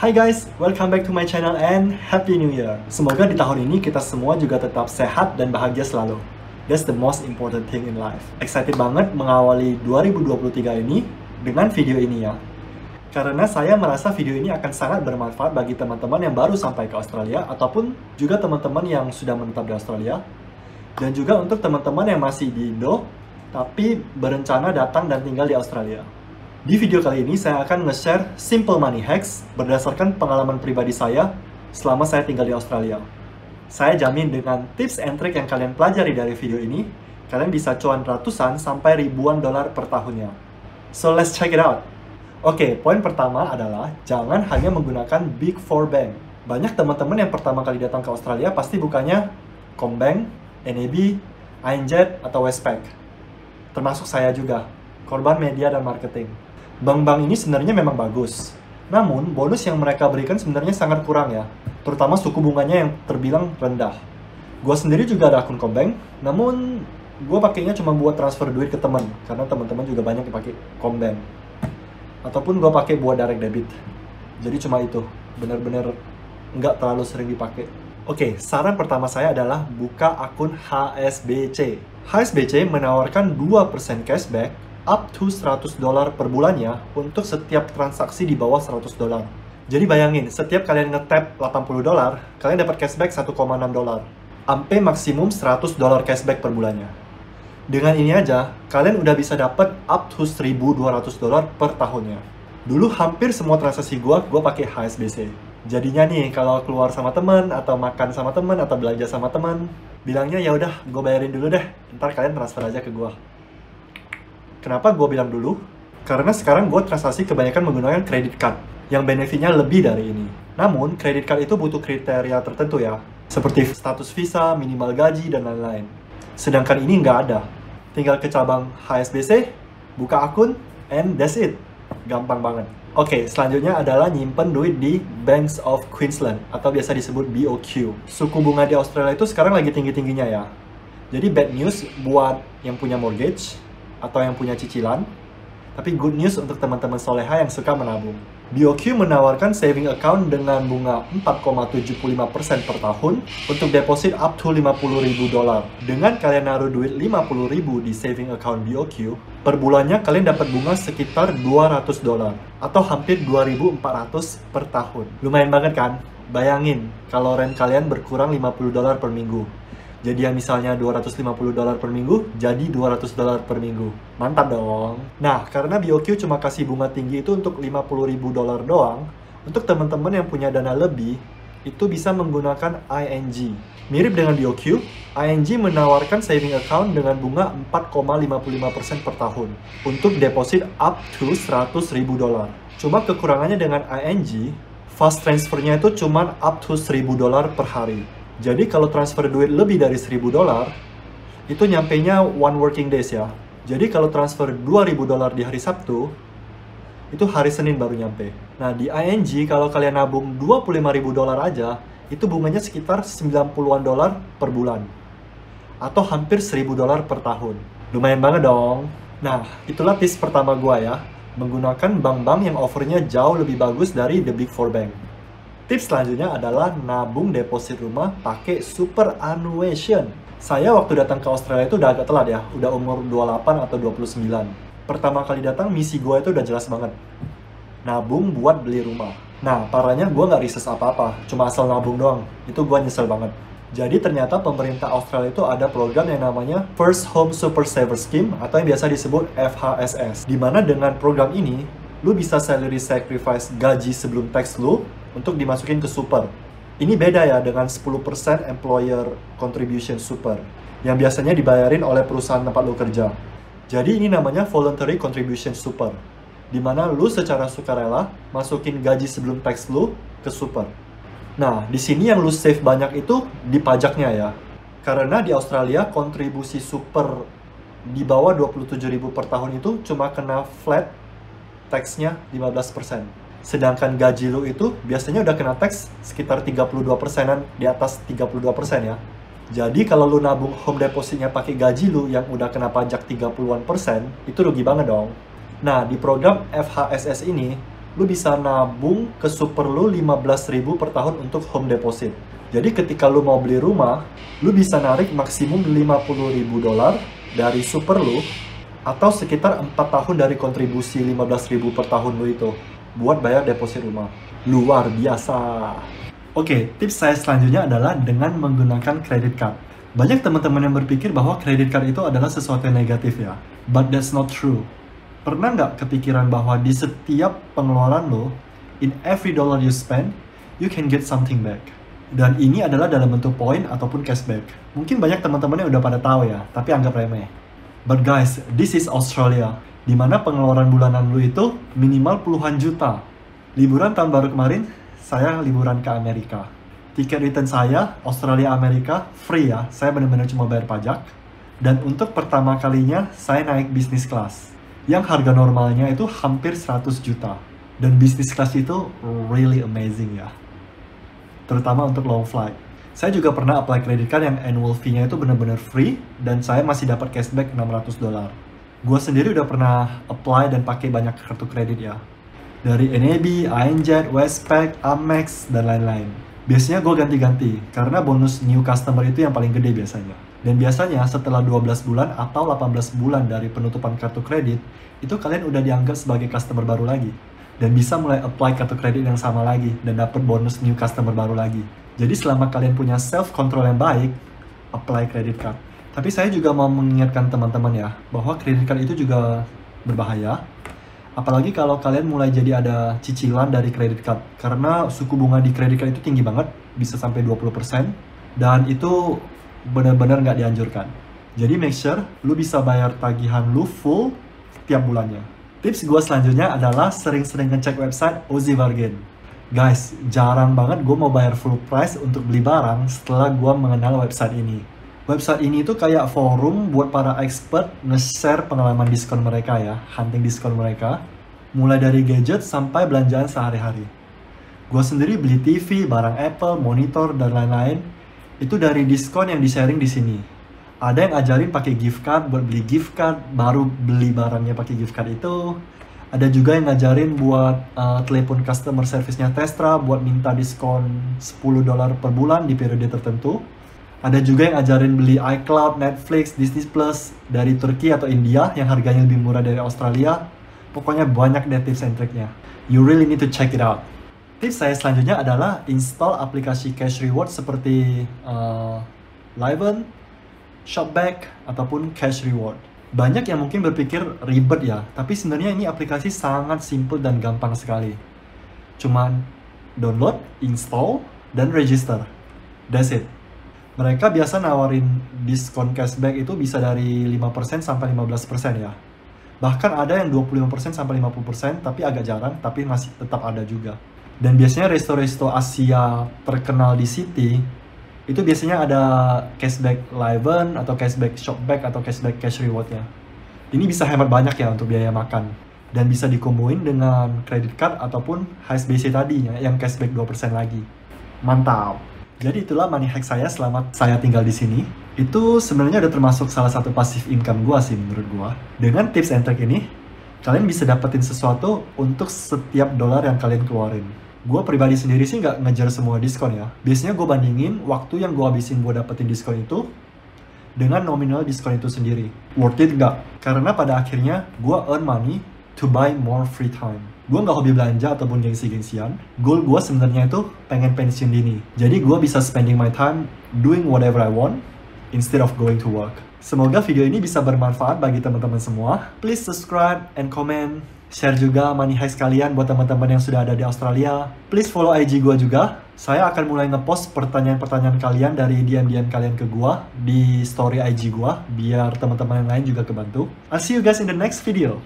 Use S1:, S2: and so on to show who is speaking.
S1: Hai guys, welcome back to my channel and Happy New Year. Semoga di tahun ini kita semua juga tetap sehat dan bahagia selalu. That's the most important thing in life. Excited banget mengawali 2023 ini dengan video ini ya. Karena saya merasa video ini akan sangat bermanfaat bagi teman-teman yang baru sampai ke Australia ataupun juga teman-teman yang sudah menetap di Australia. Dan juga untuk teman-teman yang masih di Indo tapi berencana datang dan tinggal di Australia. Di video kali ini saya akan nge-share simple money hacks berdasarkan pengalaman pribadi saya selama saya tinggal di Australia. Saya jamin dengan tips and trick yang kalian pelajari dari video ini, kalian bisa cuan ratusan sampai ribuan dolar per tahunnya. So let's check it out. Oke, poin pertama adalah jangan hanya menggunakan Big Four bank. Banyak teman-teman yang pertama kali datang ke Australia pasti bukanya CommBank, NAB, ANZ, atau Westpac. Termasuk saya juga, korban media dan marketing. Bank-bank ini sebenarnya memang bagus. Namun, bonus yang mereka berikan sebenarnya sangat kurang ya. Terutama suku bunganya yang terbilang rendah. Gue sendiri juga ada akun CommBank, namun gue pakainya cuma buat transfer duit ke teman. Karena teman-teman juga banyak yang pakai CommBank. Ataupun gue pakai buat direct debit. Jadi cuma itu, bener-bener nggak terlalu sering dipakai. Oke, saran pertama saya adalah buka akun HSBC. HSBC menawarkan 2% cashback up to $100 per bulannya untuk setiap transaksi di bawah $100. Jadi bayangin, setiap kalian nge-tap $80, kalian dapat cashback $1,6. Sampai maksimum $100 cashback per bulannya. Dengan ini aja, kalian udah bisa dapat up to $1.200 per tahunnya. Dulu hampir semua transaksi gua pakai HSBC. Jadinya nih, kalau keluar sama teman atau makan sama teman atau belanja sama teman, bilangnya ya udah, gue bayarin dulu deh. Ntar kalian transfer aja ke gua. Kenapa gue bilang dulu? Karena sekarang gue transaksi kebanyakan menggunakan credit card yang benefitnya lebih dari ini. Namun, credit card itu butuh kriteria tertentu ya, seperti status visa, minimal gaji, dan lain-lain. Sedangkan ini nggak ada. Tinggal ke cabang HSBC, buka akun, and that's it. Gampang banget. Oke, selanjutnya adalah nyimpen duit di Banks of Queensland, atau biasa disebut BOQ. Suku bunga di Australia itu sekarang lagi tinggi-tingginya ya. Jadi bad news buat yang punya mortgage, atau yang punya cicilan, tapi good news untuk teman-teman soleha yang suka menabung. BOQ menawarkan saving account dengan bunga 4,75% per tahun untuk deposit up to $50.000. Dengan kalian naruh duit $50.000 di saving account BOQ, per bulannya kalian dapat bunga sekitar $200 atau hampir $2.400 per tahun. Lumayan banget kan? Bayangin kalau rent kalian berkurang $50 per minggu. Jadi yang misalnya $250 per minggu, jadi $200 per minggu. Mantap dong. Nah, karena BOQ cuma kasih bunga tinggi itu untuk $50.000 doang, untuk teman-teman yang punya dana lebih, itu bisa menggunakan ING. Mirip dengan BOQ, ING menawarkan saving account dengan bunga 4,55% per tahun untuk deposit up to $100.000. Cuma kekurangannya dengan ING, fast transfernya itu cuma up to $1.000 per hari. Jadi kalau transfer duit lebih dari $1.000, itu nyampenya one working days ya. Jadi kalau transfer $2.000 di hari Sabtu, itu hari Senin baru nyampe. Nah di ING kalau kalian nabung $25.000 aja, itu bunganya sekitar $90-an per bulan. Atau hampir $1.000 per tahun. Lumayan banget dong. Nah itulah tips pertama gua ya. Menggunakan bank-bank yang offernya jauh lebih bagus dari the Big Four bank. Tips selanjutnya adalah nabung deposit rumah pakai superannuation. Saya waktu datang ke Australia itu udah agak telat ya, udah umur 28 atau 29. Pertama kali datang misi gue itu udah jelas banget. Nabung buat beli rumah. Nah parahnya gue nggak research apa-apa, cuma asal nabung doang. Itu gue nyesel banget. Jadi ternyata pemerintah Australia itu ada program yang namanya First Home Super Saver Scheme atau yang biasa disebut FHSS. Dimana dengan program ini, lu bisa salary sacrifice gaji sebelum tax lu untuk dimasukin ke super. Ini beda ya dengan 10% employer contribution super yang biasanya dibayarin oleh perusahaan tempat lu kerja. Jadi ini namanya voluntary contribution super, dimana lu secara sukarela masukin gaji sebelum tax lu ke super. Nah, di sini yang lu save banyak itu di pajaknya ya. Karena di Australia kontribusi super di bawah 27.000 per tahun itu cuma kena flat tax-nya 15%. Sedangkan gaji lu itu biasanya udah kena tax sekitar 32%-an, di atas 32% ya. Jadi kalau lu nabung home depositnya pakai gaji lu yang udah kena pajak 30-an %, itu rugi banget dong. Nah, di program FHSS ini, lu bisa nabung ke super lu 15.000 per tahun untuk home deposit. Jadi ketika lu mau beli rumah, lu bisa narik maksimum 50.000 dolar dari super lu, atau sekitar 4 tahun dari kontribusi 15.000 per tahun lu itu, buat bayar deposit rumah. Luar biasa. Oke, tips saya selanjutnya adalah dengan menggunakan credit card. Banyak teman-teman yang berpikir bahwa credit card itu adalah sesuatu yang negatif ya. But that's not true. Pernah nggak kepikiran bahwa di setiap pengeluaran lo, in every dollar you spend, you can get something back. Dan ini adalah dalam bentuk poin ataupun cashback. Mungkin banyak teman-teman yang udah pada tahu ya, tapi anggap remeh. But guys, this is Australia, di mana pengeluaran bulanan lo itu minimal puluhan juta. Liburan tahun baru kemarin, saya liburan ke Amerika. Tiket return saya, Australia-Amerika, free ya. Saya benar-benar cuma bayar pajak. Dan untuk pertama kalinya, saya naik business class. Yang harga normalnya itu hampir 100 juta. Dan business class itu really amazing ya. Terutama untuk long flight. Saya juga pernah apply credit card yang annual fee-nya itu benar-benar free. Dan saya masih dapat cashback 600 dolar. Gua sendiri udah pernah apply dan pakai banyak kartu kredit ya. Dari NAB, ANZ, Westpac, Amex, dan lain-lain. Biasanya gue ganti-ganti, karena bonus new customer itu yang paling gede biasanya. Dan biasanya setelah 12 bulan atau 18 bulan dari penutupan kartu kredit, itu kalian udah dianggap sebagai customer baru lagi. Dan bisa mulai apply kartu kredit yang sama lagi, dan dapat bonus new customer baru lagi. Jadi selama kalian punya self-control yang baik, apply credit card. Tapi saya juga mau mengingatkan teman-teman ya, bahwa credit card itu juga berbahaya. Apalagi kalau kalian mulai jadi ada cicilan dari credit card. Karena suku bunga di credit card itu tinggi banget, bisa sampai 20%. Dan itu benar-benar nggak dianjurkan. Jadi make sure lu bisa bayar tagihan lu full tiap bulannya. Tips gue selanjutnya adalah sering-sering ngecek website Aussie Bargain. Guys, jarang banget gue mau bayar full price untuk beli barang setelah gue mengenal website ini. Website ini tuh kayak forum buat para expert nge-share pengalaman diskon mereka ya, hunting diskon mereka, mulai dari gadget sampai belanjaan sehari-hari. Gue sendiri beli TV, barang Apple, monitor, dan lain-lain, itu dari diskon yang di-sharing di sini. Ada yang ajarin pakai gift card buat beli gift card, baru beli barangnya pakai gift card itu. Ada juga yang ngajarin buat telepon customer service-nya Telstra buat minta diskon 10 dolar per bulan di periode tertentu. Ada juga yang ajarin beli iCloud, Netflix, Disney Plus dari Turki atau India yang harganya lebih murah dari Australia. Pokoknya banyak deh tips and triknya. You really need to check it out. Tips saya selanjutnya adalah install aplikasi cash reward seperti Liven, Shopback, ataupun Cash Reward. Banyak yang mungkin berpikir ribet ya, tapi sebenarnya ini aplikasi sangat simple dan gampang sekali. Cuman download, install, dan register. That's it. Mereka biasa nawarin diskon cashback itu bisa dari 5% sampai 15% ya. Bahkan ada yang 25% sampai 50%, tapi agak jarang, tapi masih tetap ada juga. Dan biasanya resto-resto Asia terkenal di City, itu biasanya ada cashback Liven, atau cashback Shopback, atau cashback Cash Reward-nya. Ini bisa hemat banyak ya untuk biaya makan. Dan bisa dikomboin dengan credit card ataupun HSBC tadinya, yang cashback 2% lagi. Mantap! Jadi itulah money hack saya selama saya tinggal di sini. Itu sebenarnya udah termasuk salah satu passive income gua sih menurut gua. Dengan tips and trick ini, kalian bisa dapetin sesuatu untuk setiap dolar yang kalian keluarin. Gua pribadi sendiri sih nggak ngejar semua diskon ya. Biasanya gua bandingin waktu yang gua habisin buat dapetin diskon itu dengan nominal diskon itu sendiri. Worth it nggak? Karena pada akhirnya gua earn money to buy more free time. Gue nggak hobi belanja ataupun gengsi-gengsian. Goal gue sebenarnya itu pengen pensiun dini. Jadi gue bisa spending my time doing whatever I want instead of going to work. Semoga video ini bisa bermanfaat bagi teman-teman semua. Please subscribe and comment. Share juga money hacks kalian buat teman-teman yang sudah ada di Australia. Please follow IG gue juga. Saya akan mulai ngepost pertanyaan-pertanyaan kalian dari DM kalian ke gue di story IG gue, biar teman-teman yang lain juga kebantu. I'll see you guys in the next video.